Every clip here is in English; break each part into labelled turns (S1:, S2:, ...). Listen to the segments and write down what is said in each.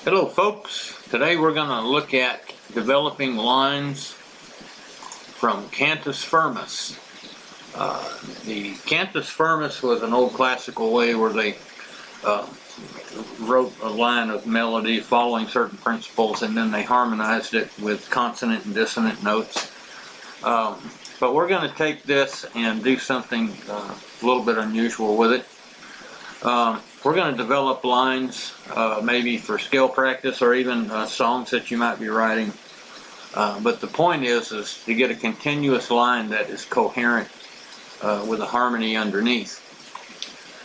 S1: Hello folks, today we're going to look at developing lines from Cantus Firmus. The Cantus Firmus was an old classical way where they wrote a line of melody following certain principles and then they harmonized it with consonant and dissonant notes. But we're going to take this and do something a little bit unusual with it. We're going to develop lines maybe for scale practice or even songs that you might be writing. But the point is to get a continuous line that is coherent with a harmony underneath.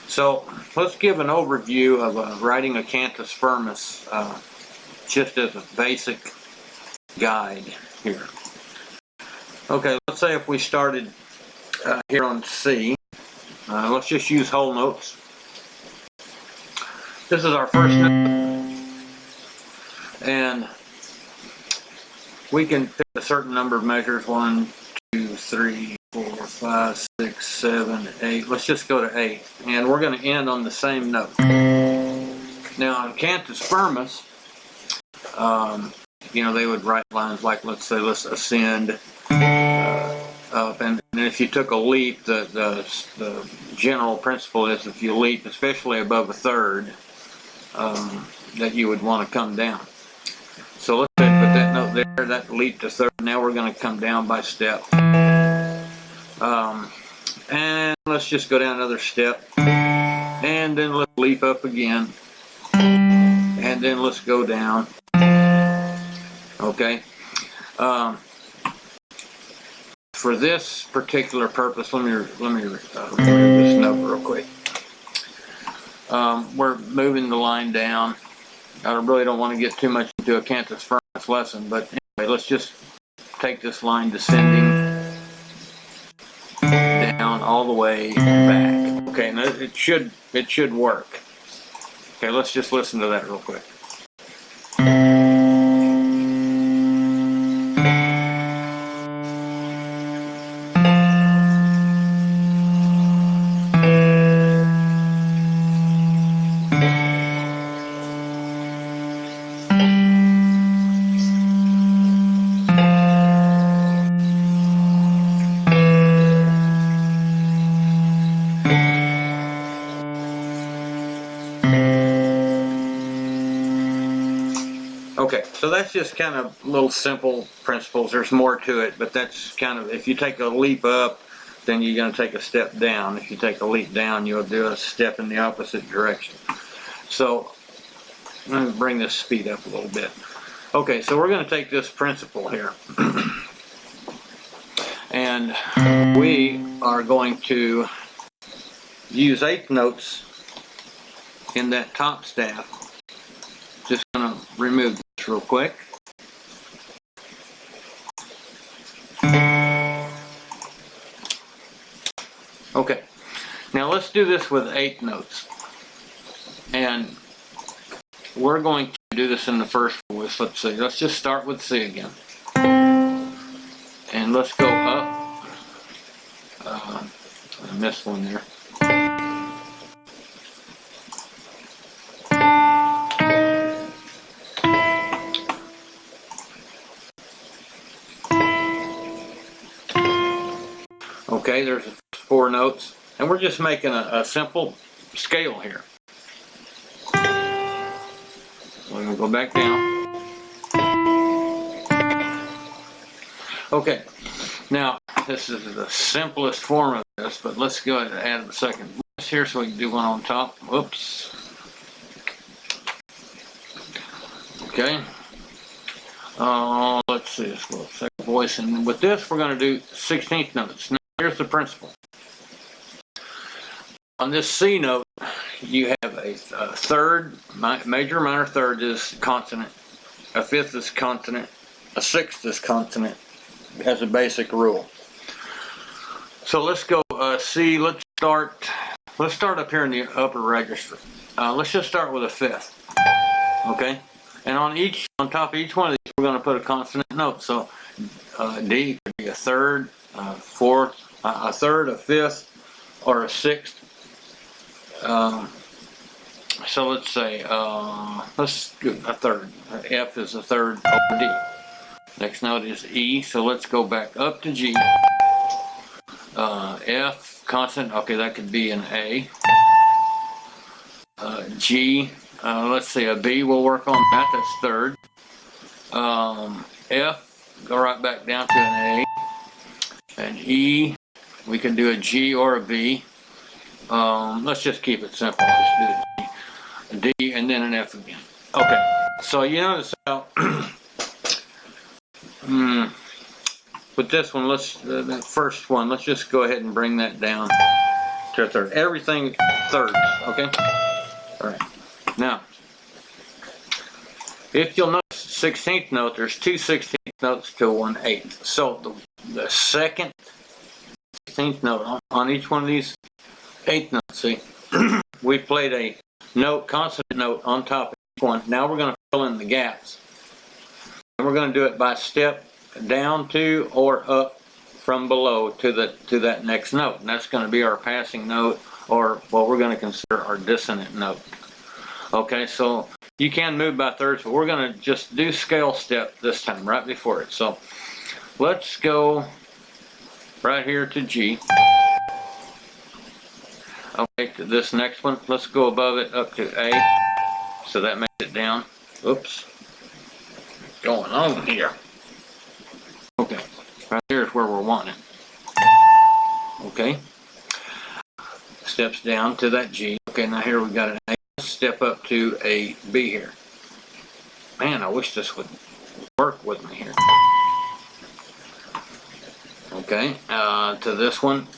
S1: So let's give an overview of writing a Cantus Firmus just as a basic guide here. Okay, let's say if we started here on C. Let's just use whole notes. This is our first note, and we can pick a certain number of measures, 1, 2, 3, 4, 5, 6, 7, 8. Let's just go to 8, and we're going to end on the same note. Now in Cantus Firmus, they would write lines like, let's say, let's ascend up, and if you took a leap, the general principle is if you leap, especially above a third, that you would want to come down. So let's put that note there, that leap to third. Now we're going to come down by step. And let's just go down another step. And then let's leap up again. And then let's go down. Okay. For this particular purpose, let me remove this note real quick. We're moving the line down. I really don't want to get too much into a Cantus Firmus lesson, but anyway, let's just take this line descending down all the way back. Okay, now it should work. Okay, let's just listen to that real quick. Okay, so that's just kind of little simple principles. There's more to it, but that's kind of, if you take a leap up, then you're going to take a step down. If you take a leap down, you'll do a step in the opposite direction. So let me bring this speed up a little bit. Okay, so we're going to take this principle here. And we are going to use eighth notes in that top staff. Just going to remove this real quick. Okay, now let's do this with eighth notes. And we're going to do this in the first voice. Let's see, let's just start with C again. And let's go up. I missed one there. Okay, there's 4 notes, and we're just making a simple scale here. We're going to go back down. Okay, now this is the simplest form of this, but let's go ahead and add a second voice here so we can do one on top. Whoops. Okay. Let's see, let's go second voice, and with this we're going to do 16th notes. Now, here's the principle. On this C note, you have a third, major, minor third is consonant, a fifth is consonant, a sixth is consonant, as a basic rule. So let's go C. Let's start up here in the upper register. Let's just start with a fifth. Okay, and on top of each one of these, we're going to put a consonant note. So D could be a third, fourth, a third, a fifth, or a sixth. So let's say, let's do a third. F is a third over D. Next note is E, so let's go back up to G. F, consonant, okay, that could be an A. G, let's see, a B, we'll work on that, that's third. F, go right back down to an A. And E, we can do a G or a B. Let's just keep it simple, let's do a D, and then an F again. Okay, so you notice how with this one, that first one, let's just go ahead and bring that down to a third. Everything thirds, okay? All right. Now, if you'll notice 16th note, there's two 16th notes to 1/8. So the second 16th note on each one of these 8th notes, see, we played a note, consonant note on top of each one. Now we're going to fill in the gaps. And we're going to do it by step down to or up from below to that next note, and that's going to be our passing note, or what we're going to consider our dissonant note. Okay, so you can move by thirds, but we're going to just do scale step this time right before it. So let's go right here to G. Okay, to this next one, let's go above it up to A. So that makes it down. Oops, what's going on here? Okay, right here is where we're wanting it. Okay, steps down to that G. Okay, now here we got an A. Step up to a B here. Man, I wish this would work with me here. Okay, to this one,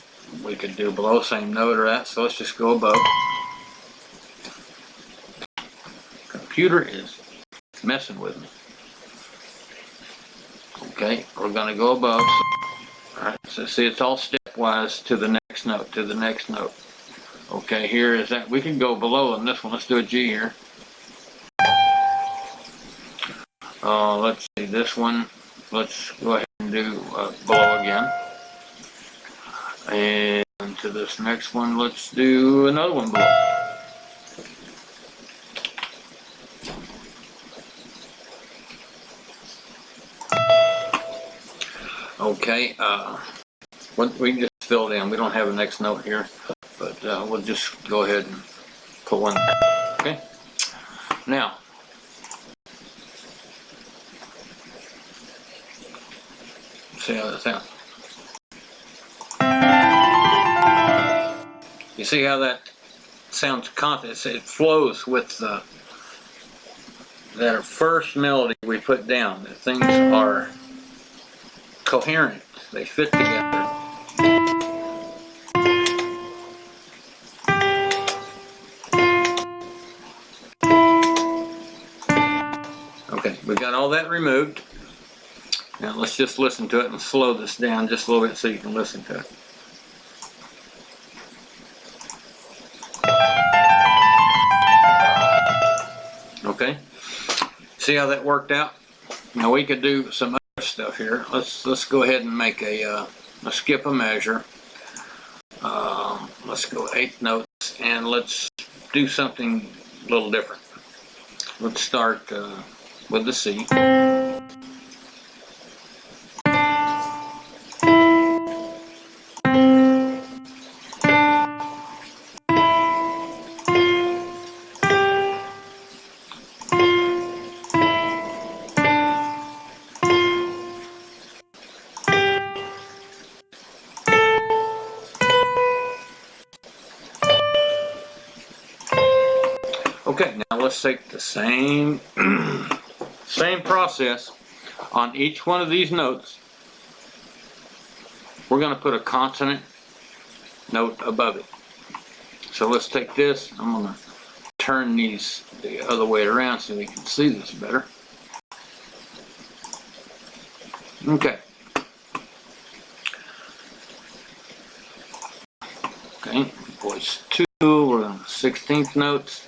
S1: we could do below, same note or that, so let's just go above. Computer is messing with me. Okay, we're going to go above. Alright, so see, it's all stepwise to the next note, to the next note. Okay, here is that. We can go below on this one. Let's do a G here. Let's see, this one, let's go ahead and do below again. And to this next one, let's do another one below. Okay, we can just fill it in. We don't have a next note here, but we'll just go ahead and put one there. Okay, now see how that sounds. You see how that sounds constant? It flows with that first melody we put down. The things are coherent. They fit together. Okay, we got all that removed. Now let's just listen to it and slow this down just a little bit so you can listen to it. Okay, see how that worked out? Now we could do some other stuff here. Let's go ahead and make let's skip a measure. Let's go 8th notes and let's do something a little different. Let's start with the C. Okay, now let's take the same process on each one of these notes. We're going to put a consonant note above it. So let's take this. I'm going to turn these the other way around so we can see this better. Okay. Okay, voice 2, we're on the 16th notes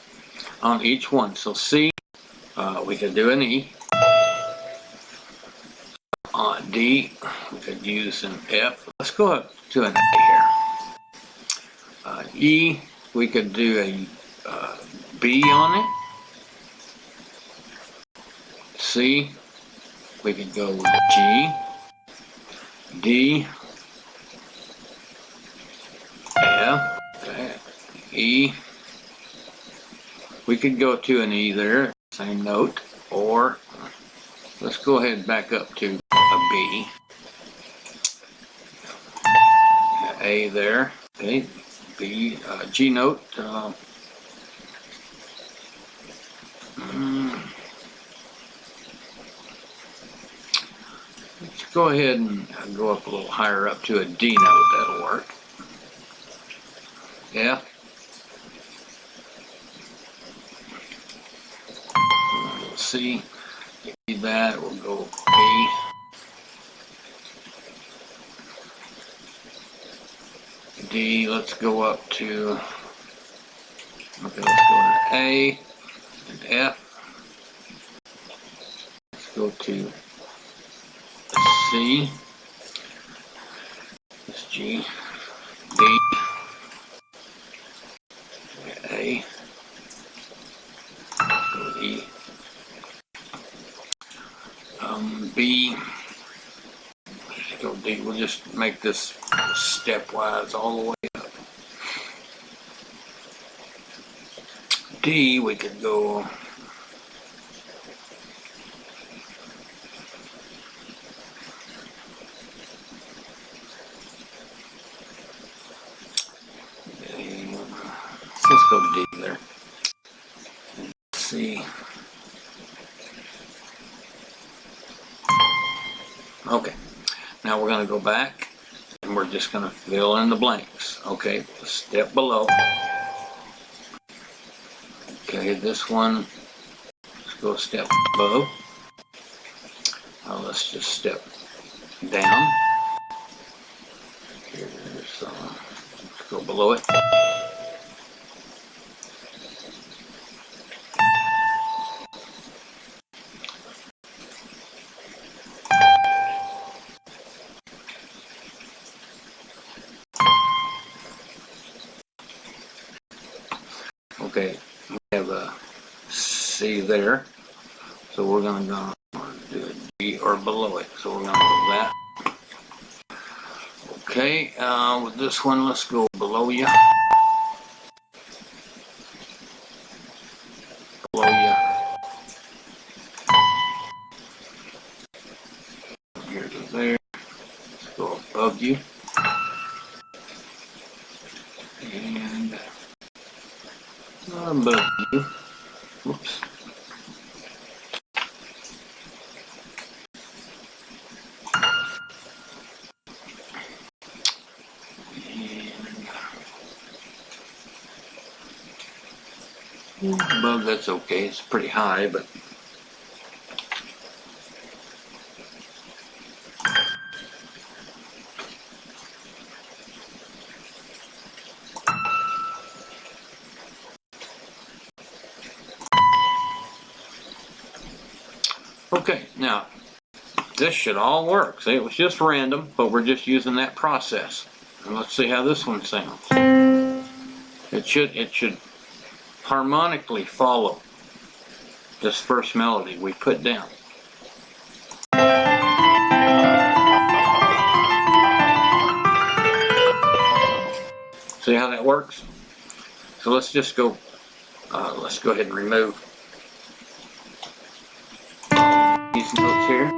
S1: on each one. So C, we could do an E. On D, we could use an F. Let's go up to an A here. E, we could do a B on it. C, we could go with G, D, F, okay, E. We could go to an E there, same note, or let's go ahead and back up to a B. A there, okay, B, G note. Let's go ahead and go up a little higher up to a D note, that'll work. F. We'll C, that, we'll go A. D, let's go up to, okay, let's go to A and F. Let's go to C, this G, D, A, go E, B, let's go D. We'll just make this stepwise all the way up. D, we could go let's go to D there. C. Okay, now we're going to go back and we're just going to fill in the blanks. Okay, a step below. Okay, this one, let's go a step above. Let's just step down. Here's, let's go below it. Okay, we have a C there, so we're going to do a D or below it, so we're going to do that. Okay, with this one, let's go below you. Below you. Here to there. Let's go above you. And above you. Whoops. And above, that's okay. It's pretty high, but okay, now this should all work. See, it was just random, but we're just using that process. And let's see how this one sounds. It should harmonically follow this first melody we put down. See how that works? So let's just go, let's go ahead and remove these notes here.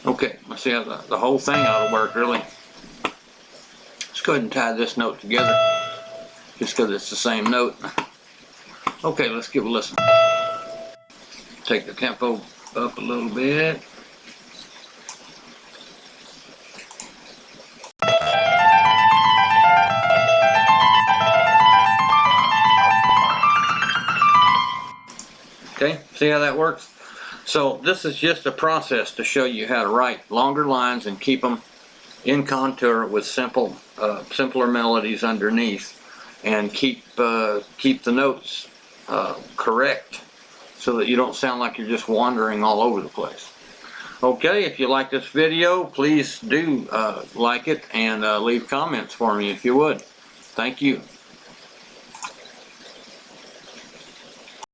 S1: Okay, let's see how the whole thing ought to work really. Let's go ahead and tie this note together, just because it's the same note. Okay, let's give a listen. Take the tempo up a little bit. Okay, see how that works? So this is just a process to show you how to write longer lines and keep them in contour with simpler melodies underneath. and keep the notes correct, so that you don't sound like you're just wandering all over the place. Okay, if you like this video, please do like it and leave comments for me if you would. Thank you.